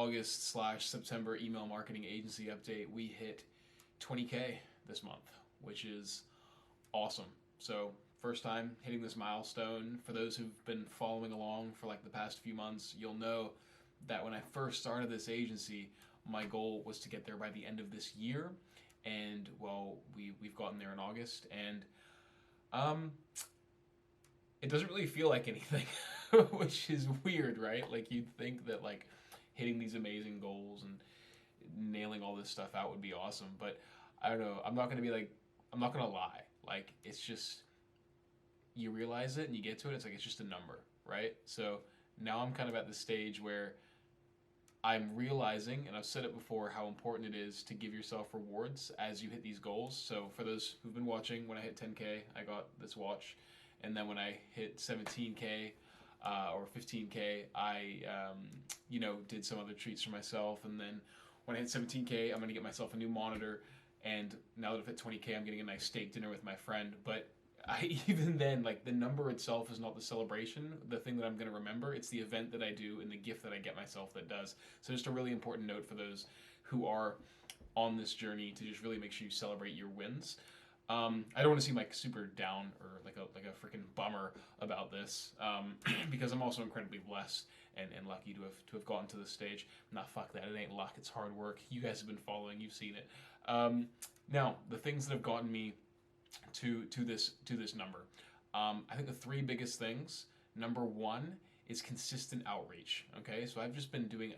August slash September email marketing agency update, we hit 20K this month, which is awesome. So first time hitting this milestone. For those who've been following along for like the past few months, you'll know that when I first started this agency, my goal was to get there by the end of this year. And well, we've gotten there in August, and it doesn't really feel like anything, which is weird, right? Like you'd think that like hitting these amazing goals and nailing all this stuff out would be awesome, but I don't know. I'm not gonna lie. Like it's just you realize it and you get to it. It's like it's just a number, right? So now I'm kind of at the stage where I'm realizing, and I've said it before, how important it is to give yourself rewards as you hit these goals. So for those who've been watching, when I hit 10K, I got this watch. And then when I hit 17K or 15K, I did some other treats for myself. And then when I hit 17K, I'm going to get myself a new monitor. And now that I've hit 20K, I'm getting a nice steak dinner with my friend. But even then, like the number itself is not the celebration, the thing that I'm going to remember. It's the event that I do and the gift that I get myself that does. So just a really important note for those who are on this journey to just really make sure you celebrate your wins. I don't want to seem like super down or like a freaking bummer about this, because I'm also incredibly blessed and lucky to have gotten to this stage. Nah, fuck that. It ain't luck. It's hard work. You guys have been following. You've seen it. Now, the things that have gotten me to this number. I think the three biggest things. Number one is consistent outreach. Okay, so I've just been doing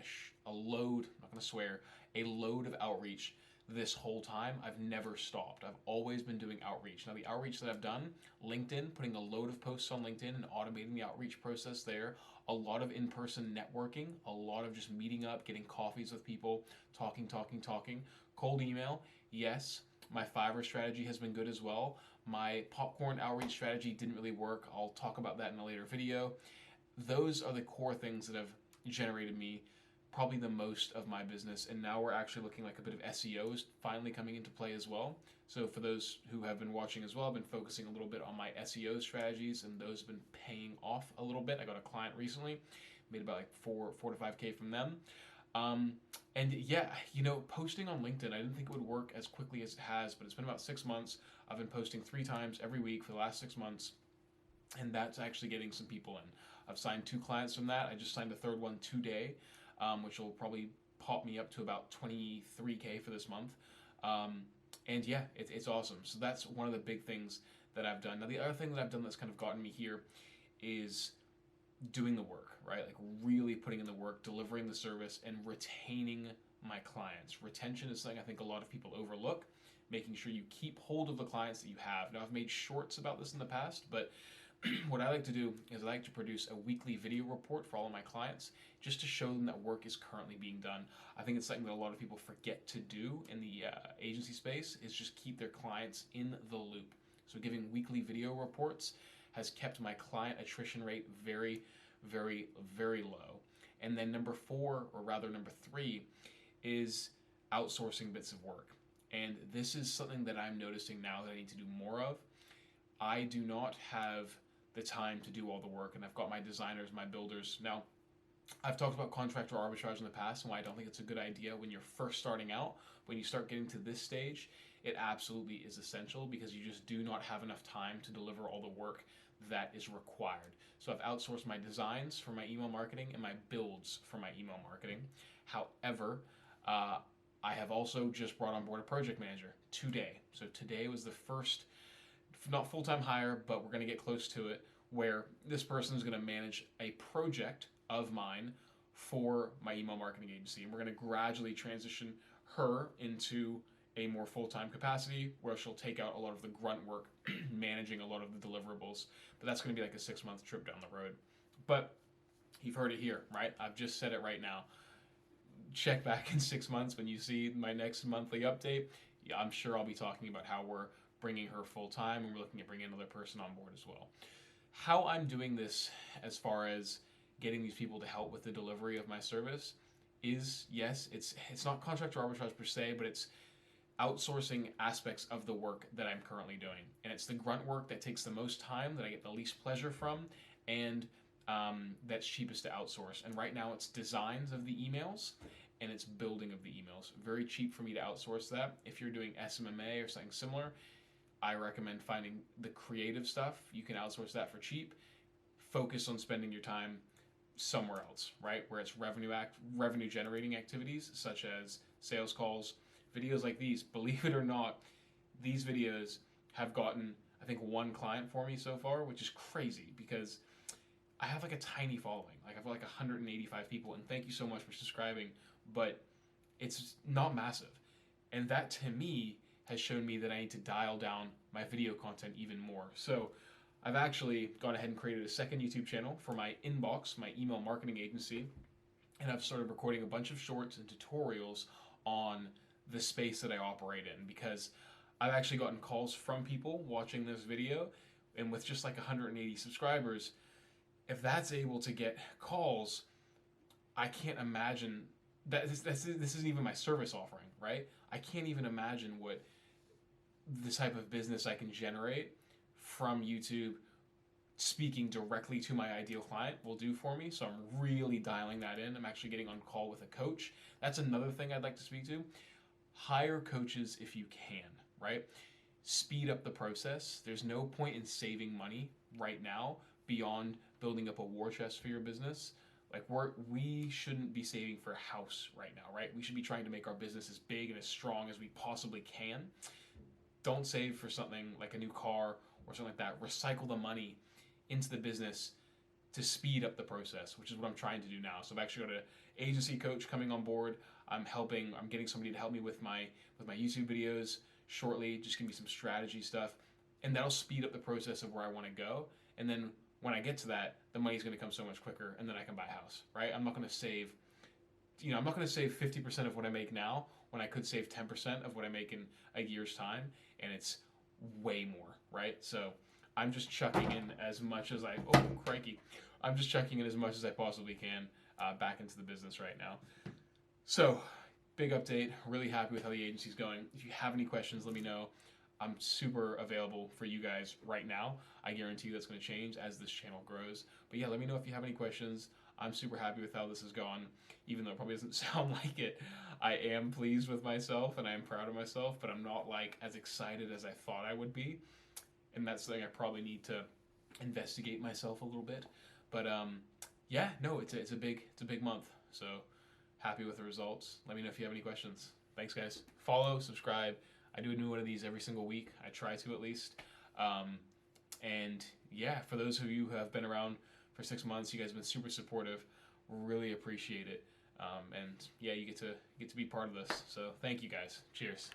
a load. I'm not gonna swear. A load of outreach this whole time. I've never stopped. I've always been doing outreach. Now the outreach that I've done, LinkedIn, putting a load of posts on LinkedIn and automating the outreach process there. A lot of in-person networking. A lot of just meeting up, getting coffees with people, talking. Cold email, yes. My Fiverr strategy has been good as well. My popcorn outreach strategy didn't really work. I'll talk about that in a later video. Those are the core things that have generated me probably the most of my business, and now we're actually looking like a bit of SEO is finally coming into play as well. So for those who have been watching as well, I've been focusing a little bit on my SEO strategies, and those have been paying off a little bit. I got a client recently, made about like 4 to 5K from them. And yeah, posting on LinkedIn, I didn't think it would work as quickly as it has, but it's been about 6 months. I've been posting 3 times every week for the last 6 months, and that's actually getting some people in. I've signed 2 clients from that. I just signed a third one today, which will probably pop me up to about 23K for this month. And yeah, it's awesome. So that's one of the big things that I've done. Now, the other thing that I've done that's kind of gotten me here is doing the work, right? Like really putting in the work, delivering the service, and retaining my clients. Retention is something I think a lot of people overlook, making sure you keep hold of the clients that you have. Now, I've made shorts about this in the past, but what I like to do is I like to produce a weekly video report for all of my clients just to show them that work is currently being done. I think it's something that a lot of people forget to do in the agency space, is just keep their clients in the loop. So giving weekly video reports has kept my client attrition rate very, very, very low. And then number 3 is outsourcing bits of work. And this is something that I'm noticing now that I need to do more of. I do not have the time to do all the work, and I've got my designers, my builders. Now, I've talked about contractor arbitrage in the past and why I don't think it's a good idea when you're first starting out. When you start getting to this stage, it absolutely is essential because you just do not have enough time to deliver all the work that is required. So I've outsourced my designs for my email marketing and my builds for my email marketing. However, I have also just brought on board a project manager today. So today was the first, not full-time hire, but we're going to get close to it, where this person is going to manage a project of mine for my email marketing agency. And we're going to gradually transition her into a more full-time capacity where she'll take out a lot of the grunt work, managing a lot of the deliverables. But that's going to be like a 6-month trip down the road. But you've heard it here, right? I've just said it right now. Check back in 6 months when you see my next monthly update. Yeah, I'm sure I'll be talking about how we're bringing her full-time, and we're looking at bringing another person on board as well. How I'm doing this as far as getting these people to help with the delivery of my service is, yes, it's not contractor arbitrage per se, but it's outsourcing aspects of the work that I'm currently doing. And it's the grunt work that takes the most time, that I get the least pleasure from, and that's cheapest to outsource. And right now it's designs of the emails and it's building of the emails. Very cheap for me to outsource that. If you're doing SMMA or something similar, I recommend finding the creative stuff. You can outsource that for cheap. Focus on spending your time somewhere else, right? Where it's revenue generating activities such as sales calls, videos like these. Believe it or not, these videos have gotten, I think, one client for me so far, which is crazy because I have like a tiny following. Like I have like 185 people, and thank you so much for subscribing, but it's not massive. And that to me has shown me that I need to dial down my video content even more. So I've actually gone ahead and created a second YouTube channel for my inbox, my email marketing agency, and I've started recording a bunch of shorts and tutorials on the space that I operate in, because I've actually gotten calls from people watching this video, and with just like 180 subscribers, if that's able to get calls, I can't imagine that this isn't even my service offering, right? I can't even imagine what the type of business I can generate from YouTube speaking directly to my ideal client will do for me. So I'm really dialing that in. I'm actually getting on call with a coach. That's another thing I'd like to speak to. Hire coaches if you can, right? Speed up the process. There's no point in saving money right now beyond building up a war chest for your business. Like we shouldn't be saving for a house right now, right? We should be trying to make our business as big and as strong as we possibly can. Don't save for something like a new car or something like that. Recycle the money into the business to speed up the process, which is what I'm trying to do now. So I've actually got an agency coach coming on board. I'm getting somebody to help me with my YouTube videos shortly, just give me some strategy stuff, and that'll speed up the process of where I want to go. And then when I get to that, the money's going to come so much quicker, and then I can buy a house, right? I'm not going to save 50% of what I make now when I could save 10% of what I make in a year's time, and it's way more, right? So I'm just chucking in as much as I'm just chucking in as much as I possibly can back into the business right now. So, big update. Really happy with how the agency's going. If you have any questions, let me know. I'm super available for you guys right now. I guarantee you that's going to change as this channel grows. But yeah, let me know if you have any questions. I'm super happy with how this has gone, even though it probably doesn't sound like it. I am pleased with myself and I am proud of myself, but I'm not like as excited as I thought I would be. And that's something I probably need to investigate myself a little bit. But yeah, no, it's a big month. So happy with the results. Let me know if you have any questions. Thanks, guys. Follow, subscribe. I do a new one of these every single week. I try to at least. And yeah, for those of you who have been around for 6 months, you guys have been super supportive. Really appreciate it. And yeah, you get to be part of this. So thank you guys. Cheers.